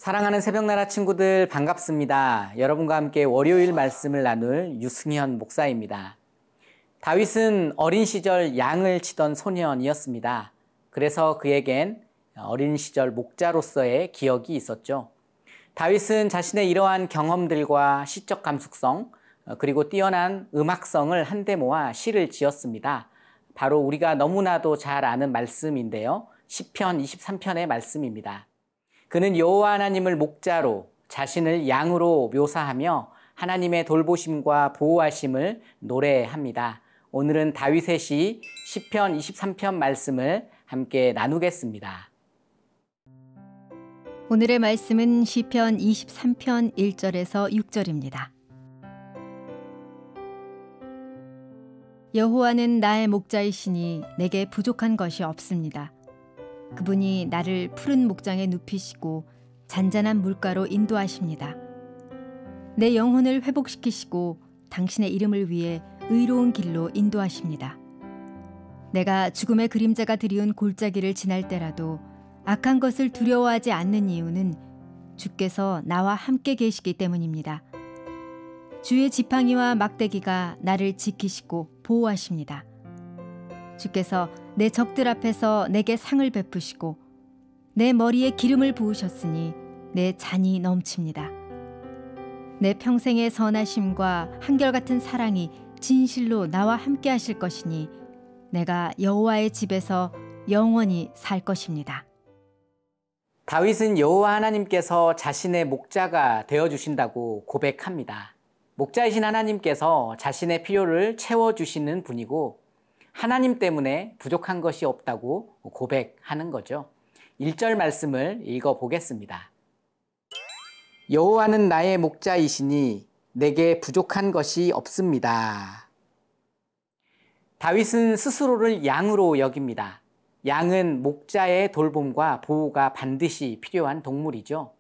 사랑하는 새벽나라 친구들 반갑습니다. 여러분과 함께 월요일 말씀을 나눌 유승현 목사입니다. 다윗은 어린 시절 양을 치던 소년이었습니다. 그래서 그에겐 어린 시절 목자로서의 기억이 있었죠. 다윗은 자신의 이러한 경험들과 시적 감수성 그리고 뛰어난 음악성을 한데 모아 시를 지었습니다. 바로 우리가 너무나도 잘 아는 말씀인데요. 시편 23편의 말씀입니다. 그는 여호와 하나님을 목자로 자신을 양으로 묘사하며 하나님의 돌보심과 보호하심을 노래합니다. 오늘은 다윗의 시 시편 23편 말씀을 함께 나누겠습니다. 오늘의 말씀은 시편 23편 1절에서 6절입니다. 여호와는 나의 목자이시니 내게 부족한 것이 없습니다. 그분이 나를 푸른 목장에 눕히시고 잔잔한 물가로 인도하십니다. 내 영혼을 회복시키시고 당신의 이름을 위해 의로운 길로 인도하십니다. 내가 죽음의 그림자가 드리운 골짜기를 지날 때라도 악한 것을 두려워하지 않는 이유는 주께서 나와 함께 계시기 때문입니다. 주의 지팡이와 막대기가 나를 지키시고 보호하십니다. 주께서 내 적들 앞에서 내게 상을 베푸시고 내 머리에 기름을 부으셨으니 내 잔이 넘칩니다. 내 평생의 선하심과 한결같은 사랑이 진실로 나와 함께 하실 것이니 내가 여호와의 집에서 영원히 살 것입니다. 다윗은 여호와 하나님께서 자신의 목자가 되어주신다고 고백합니다. 목자이신 하나님께서 자신의 필요를 채워주시는 분이고 하나님 때문에 부족한 것이 없다고 고백하는 거죠. 1절 말씀을 읽어보겠습니다. 여호와는 나의 목자이시니 내게 부족한 것이 없습니다. 다윗은 스스로를 양으로 여깁니다. 양은 목자의 돌봄과 보호가 반드시 필요한 동물이죠.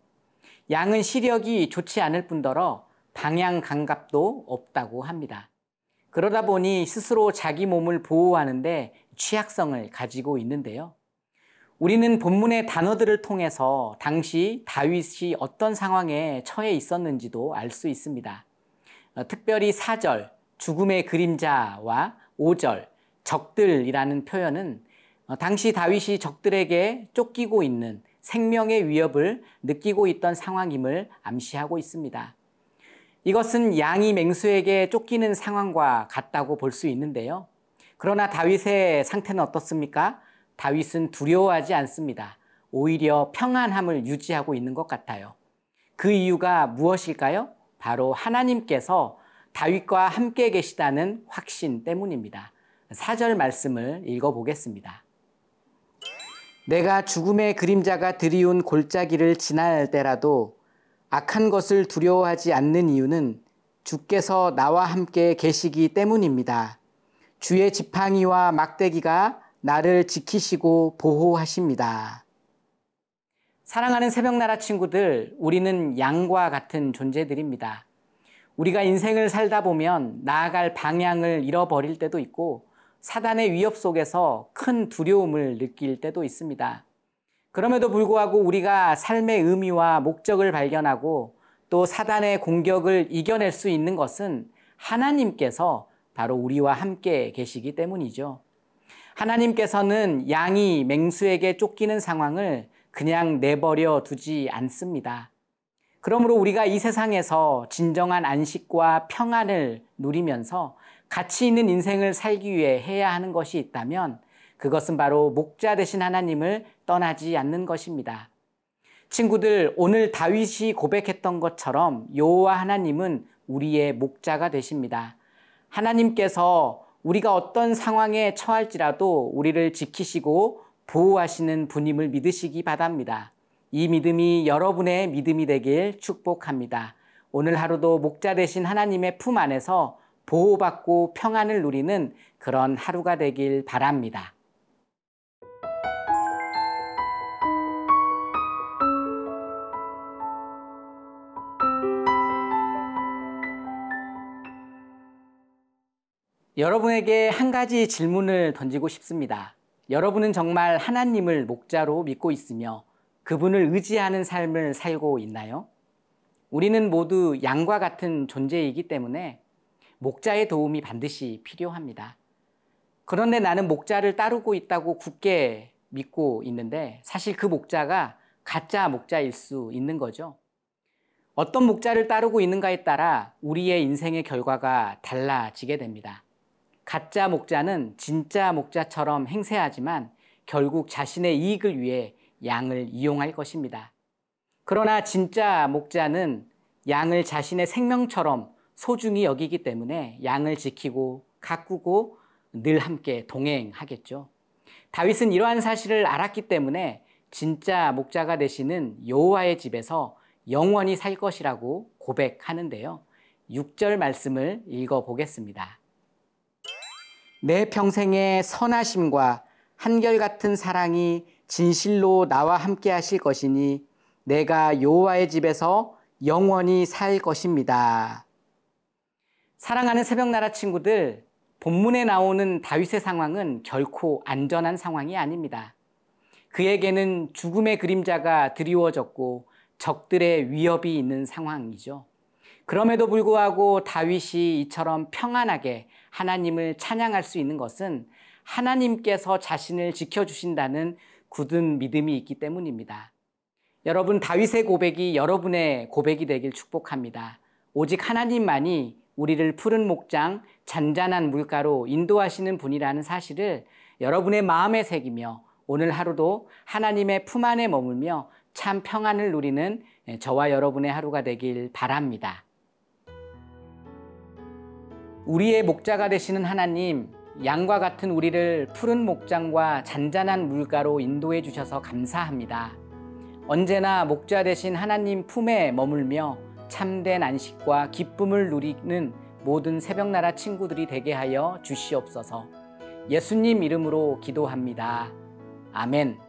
양은 시력이 좋지 않을 뿐더러 방향 감각도 없다고 합니다. 그러다 보니 스스로 자기 몸을 보호하는데 취약성을 가지고 있는데요. 우리는 본문의 단어들을 통해서 당시 다윗이 어떤 상황에 처해 있었는지도 알 수 있습니다. 특별히 4절, 죽음의 그림자와 5절, 적들이라는 표현은 당시 다윗이 적들에게 쫓기고 있는 생명의 위협을 느끼고 있던 상황임을 암시하고 있습니다. 이것은 양이 맹수에게 쫓기는 상황과 같다고 볼 수 있는데요. 그러나 다윗의 상태는 어떻습니까? 다윗은 두려워하지 않습니다. 오히려 평안함을 유지하고 있는 것 같아요. 그 이유가 무엇일까요? 바로 하나님께서 다윗과 함께 계시다는 확신 때문입니다. 4절 말씀을 읽어보겠습니다. 내가 죽음의 그림자가 드리운 골짜기를 지날 때라도 악한 것을 두려워하지 않는 이유는 주께서 나와 함께 계시기 때문입니다. 주의 지팡이와 막대기가 나를 지키시고 보호하십니다. 사랑하는 새벽나라 친구들, 우리는 양과 같은 존재들입니다. 우리가 인생을 살다 보면 나아갈 방향을 잃어버릴 때도 있고 사단의 위협 속에서 큰 두려움을 느낄 때도 있습니다. 그럼에도 불구하고 우리가 삶의 의미와 목적을 발견하고 또 사단의 공격을 이겨낼 수 있는 것은 하나님께서 바로 우리와 함께 계시기 때문이죠. 하나님께서는 양이 맹수에게 쫓기는 상황을 그냥 내버려 두지 않습니다. 그러므로 우리가 이 세상에서 진정한 안식과 평안을 누리면서 가치 있는 인생을 살기 위해 해야 하는 것이 있다면 그것은 바로 목자 되신 하나님을 떠나지 않는 것입니다. 친구들, 오늘 다윗이 고백했던 것처럼 여호와 하나님은 우리의 목자가 되십니다. 하나님께서 우리가 어떤 상황에 처할지라도 우리를 지키시고 보호하시는 분임을 믿으시기 바랍니다. 이 믿음이 여러분의 믿음이 되길 축복합니다. 오늘 하루도 목자 되신 하나님의 품 안에서 보호받고 평안을 누리는 그런 하루가 되길 바랍니다. 여러분에게 한 가지 질문을 던지고 싶습니다. 여러분은 정말 하나님을 목자로 믿고 있으며 그분을 의지하는 삶을 살고 있나요? 우리는 모두 양과 같은 존재이기 때문에 목자의 도움이 반드시 필요합니다. 그런데 나는 목자를 따르고 있다고 굳게 믿고 있는데 사실 그 목자가 가짜 목자일 수 있는 거죠. 어떤 목자를 따르고 있는가에 따라 우리의 인생의 결과가 달라지게 됩니다. 가짜 목자는 진짜 목자처럼 행세하지만 결국 자신의 이익을 위해 양을 이용할 것입니다. 그러나 진짜 목자는 양을 자신의 생명처럼 소중히 여기기 때문에 양을 지키고 가꾸고 늘 함께 동행하겠죠. 다윗은 이러한 사실을 알았기 때문에 진짜 목자가 되시는 여호와의 집에서 영원히 살 것이라고 고백하는데요. 6절 말씀을 읽어보겠습니다. 내 평생의 선하심과 한결같은 사랑이 진실로 나와 함께 하실 것이니 내가 여호와의 집에서 영원히 살 것입니다. 사랑하는 새벽나라 친구들, 본문에 나오는 다윗의 상황은 결코 안전한 상황이 아닙니다. 그에게는 죽음의 그림자가 드리워졌고 적들의 위협이 있는 상황이죠. 그럼에도 불구하고 다윗이 이처럼 평안하게 하나님을 찬양할 수 있는 것은 하나님께서 자신을 지켜주신다는 굳은 믿음이 있기 때문입니다. 여러분, 다윗의 고백이 여러분의 고백이 되길 축복합니다. 오직 하나님만이 우리를 푸른 목장, 잔잔한 물가로 인도하시는 분이라는 사실을 여러분의 마음에 새기며 오늘 하루도 하나님의 품 안에 머물며 참 평안을 누리는 저와 여러분의 하루가 되길 바랍니다. 우리의 목자가 되시는 하나님, 양과 같은 우리를 푸른 목장과 잔잔한 물가로 인도해 주셔서 감사합니다. 언제나 목자 되신 하나님 품에 머물며 참된 안식과 기쁨을 누리는 모든 새벽나라 친구들이 되게 하여 주시옵소서. 예수님 이름으로 기도합니다. 아멘.